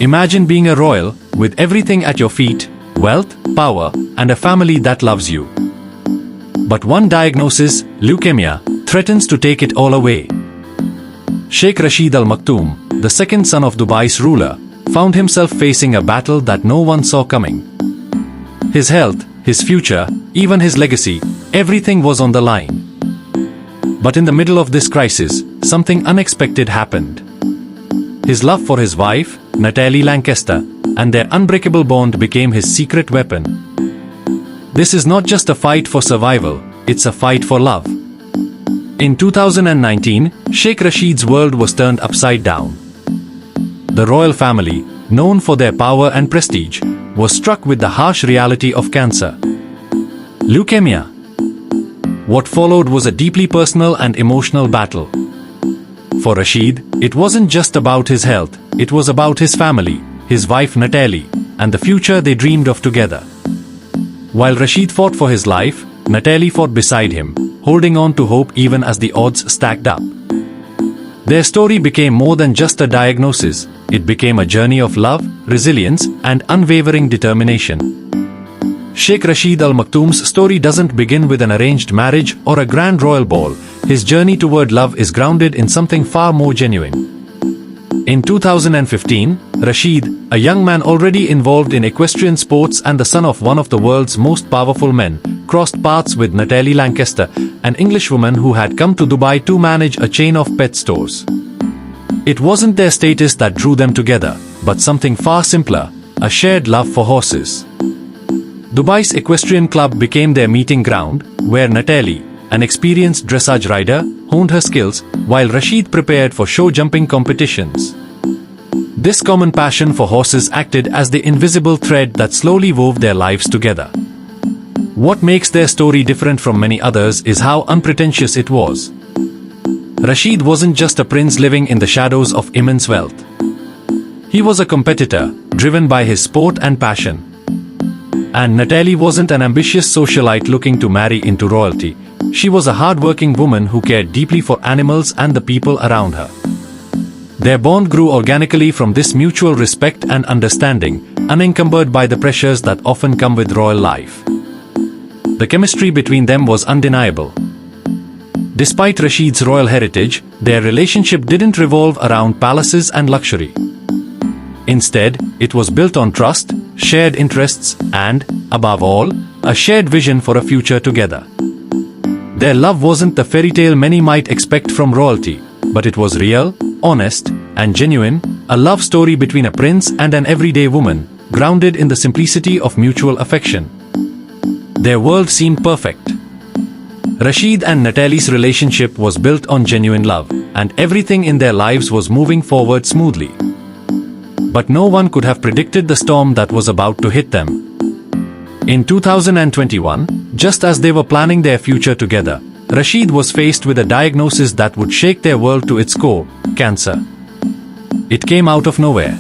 Imagine being a royal, with everything at your feet, wealth, power, and a family that loves you. But one diagnosis, leukemia, threatens to take it all away. Sheikh Rashid Al Maktoum, the second son of Dubai's ruler, found himself facing a battle that no one saw coming. His health, his future, even his legacy, everything was on the line. But in the middle of this crisis, something unexpected happened. His love for his wife, Natalie Lancaster, and their unbreakable bond became his secret weapon. This is not just a fight for survival, it's a fight for love. In 2019, Sheikh Rashid's world was turned upside down. The royal family, known for their power and prestige, was struck with the harsh reality of cancer. Leukemia. What followed was a deeply personal and emotional battle. For Rashid, it wasn't just about his health, it was about his family, his wife Natalie, and the future they dreamed of together. While Rashid fought for his life, Natalie fought beside him, holding on to hope even as the odds stacked up. Their story became more than just a diagnosis, it became a journey of love, resilience, and unwavering determination. Sheikh Rashid Al Maktoum's story doesn't begin with an arranged marriage or a grand royal ball. His journey toward love is grounded in something far more genuine. In 2015, Rashid, a young man already involved in equestrian sports and the son of one of the world's most powerful men, crossed paths with Natalie Lancaster, an Englishwoman who had come to Dubai to manage a chain of pet stores. It wasn't their status that drew them together, but something far simpler, a shared love for horses. Dubai's equestrian club became their meeting ground, where Natalie, an experienced dressage rider, honed her skills, while Rashid prepared for show jumping competitions. This common passion for horses acted as the invisible thread that slowly wove their lives together. What makes their story different from many others is how unpretentious it was. Rashid wasn't just a prince living in the shadows of immense wealth. He was a competitor, driven by his sport and passion. And Natalie wasn't an ambitious socialite looking to marry into royalty. She was a hard-working woman who cared deeply for animals and the people around her. Their bond grew organically from this mutual respect and understanding, unencumbered by the pressures that often come with royal life. The chemistry between them was undeniable. Despite Rashid's royal heritage, their relationship didn't revolve around palaces and luxury. Instead, it was built on trust, shared interests, and, above all, a shared vision for a future together. Their love wasn't the fairy tale many might expect from royalty, but it was real, honest, and genuine, a love story between a prince and an everyday woman, grounded in the simplicity of mutual affection. Their world seemed perfect. Rashid and Natalie's relationship was built on genuine love, and everything in their lives was moving forward smoothly. But no one could have predicted the storm that was about to hit them. In 2021, just as they were planning their future together, Rashid was faced with a diagnosis that would shake their world to its core: cancer. It came out of nowhere.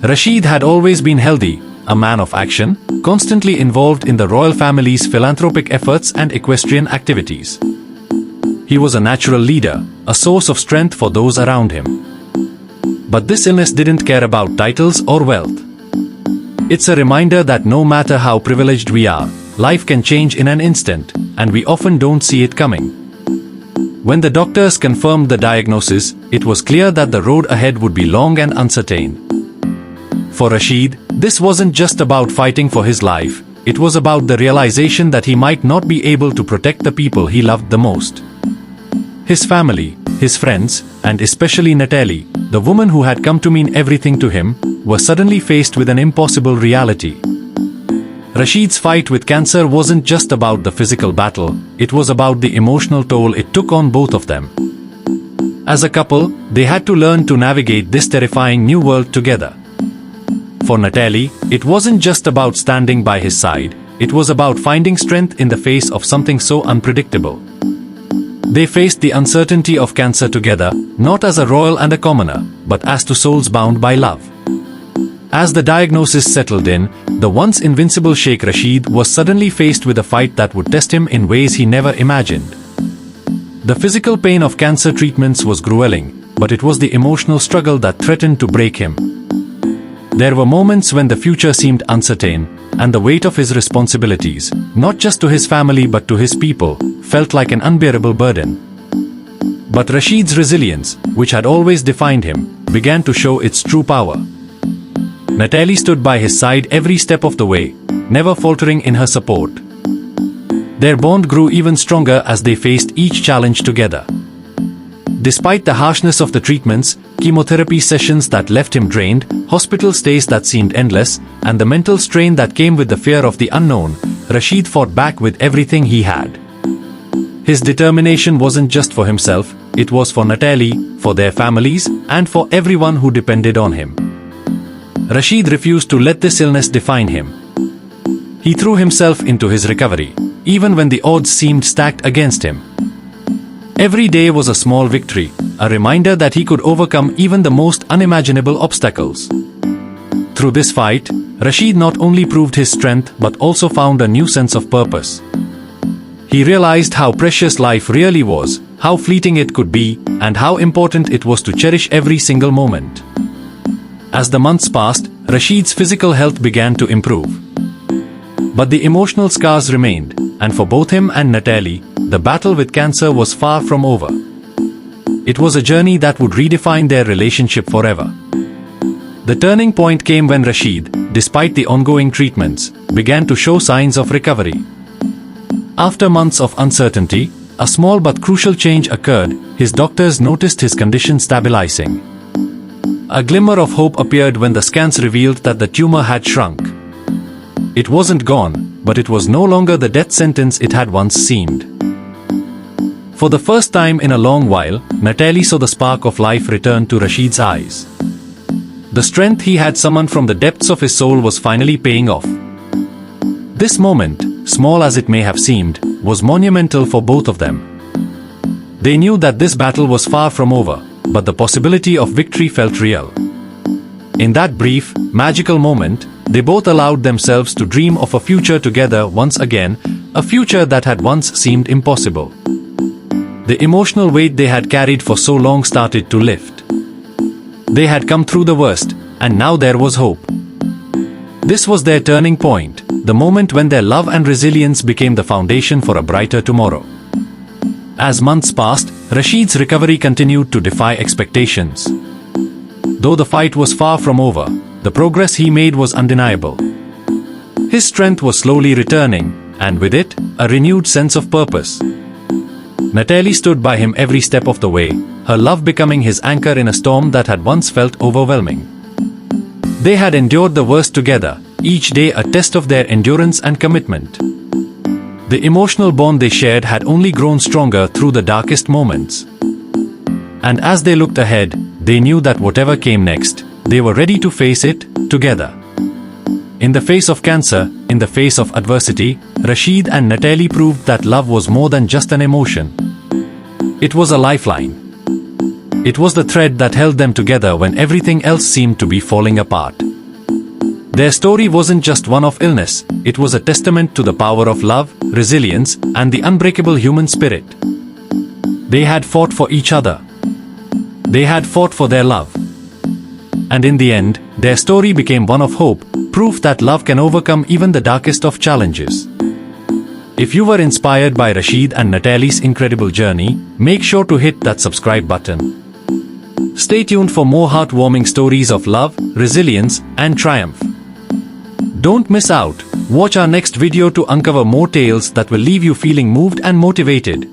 Rashid had always been healthy, a man of action, constantly involved in the royal family's philanthropic efforts and equestrian activities. He was a natural leader, a source of strength for those around him. But this illness didn't care about titles or wealth. It's a reminder that no matter how privileged we are, life can change in an instant, and we often don't see it coming. When the doctors confirmed the diagnosis, it was clear that the road ahead would be long and uncertain. For Rashid, this wasn't just about fighting for his life, it was about the realization that he might not be able to protect the people he loved the most. His family, his friends, and especially Natalie, the woman who had come to mean everything to him, were suddenly faced with an impossible reality. Rashid's fight with cancer wasn't just about the physical battle, it was about the emotional toll it took on both of them. As a couple, they had to learn to navigate this terrifying new world together. For Natalie, it wasn't just about standing by his side, it was about finding strength in the face of something so unpredictable. They faced the uncertainty of cancer together, not as a royal and a commoner, but as two souls bound by love. As the diagnosis settled in, the once invincible Sheikh Rashid was suddenly faced with a fight that would test him in ways he never imagined. The physical pain of cancer treatments was grueling, but it was the emotional struggle that threatened to break him. There were moments when the future seemed uncertain, and the weight of his responsibilities, not just to his family but to his people, felt like an unbearable burden. But Rashid's resilience, which had always defined him, began to show its true power. Natalie stood by his side every step of the way, never faltering in her support. Their bond grew even stronger as they faced each challenge together. Despite the harshness of the treatments, chemotherapy sessions that left him drained, hospital stays that seemed endless, and the mental strain that came with the fear of the unknown, Rashid fought back with everything he had. His determination wasn't just for himself, it was for Natalie, for their families, and for everyone who depended on him. Rashid refused to let this illness define him. He threw himself into his recovery, even when the odds seemed stacked against him. Every day was a small victory, a reminder that he could overcome even the most unimaginable obstacles. Through this fight, Rashid not only proved his strength but also found a new sense of purpose. He realized how precious life really was, how fleeting it could be, and how important it was to cherish every single moment. As the months passed, Rashid's physical health began to improve. But the emotional scars remained, and for both him and Natalie, the battle with cancer was far from over. It was a journey that would redefine their relationship forever. The turning point came when Rashid, despite the ongoing treatments, began to show signs of recovery. After months of uncertainty, a small but crucial change occurred. His doctors noticed his condition stabilizing. A glimmer of hope appeared when the scans revealed that the tumor had shrunk. It wasn't gone, but it was no longer the death sentence it had once seemed. For the first time in a long while, Natalie saw the spark of life return to Rashid's eyes. The strength he had summoned from the depths of his soul was finally paying off. This moment, small as it may have seemed, was monumental for both of them. They knew that this battle was far from over, but the possibility of victory felt real. In that brief, magical moment, they both allowed themselves to dream of a future together once again, a future that had once seemed impossible. The emotional weight they had carried for so long started to lift. They had come through the worst, and now there was hope. This was their turning point, the moment when their love and resilience became the foundation for a brighter tomorrow. As months passed, Rashid's recovery continued to defy expectations. Though the fight was far from over, the progress he made was undeniable. His strength was slowly returning, and with it, a renewed sense of purpose. Natalie stood by him every step of the way, her love becoming his anchor in a storm that had once felt overwhelming. They had endured the worst together, each day a test of their endurance and commitment. The emotional bond they shared had only grown stronger through the darkest moments. And as they looked ahead, they knew that whatever came next, they were ready to face it, together. In the face of cancer, in the face of adversity, Rashid and Natalie proved that love was more than just an emotion. It was a lifeline. It was the thread that held them together when everything else seemed to be falling apart. Their story wasn't just one of illness, it was a testament to the power of love, resilience, and the unbreakable human spirit. They had fought for each other. They had fought for their love. And in the end, their story became one of hope, proof that love can overcome even the darkest of challenges. If you were inspired by Rashid and Natalie's incredible journey, make sure to hit that subscribe button. Stay tuned for more heartwarming stories of love, resilience, and triumph. Don't miss out. Watch our next video to uncover more tales that will leave you feeling moved and motivated.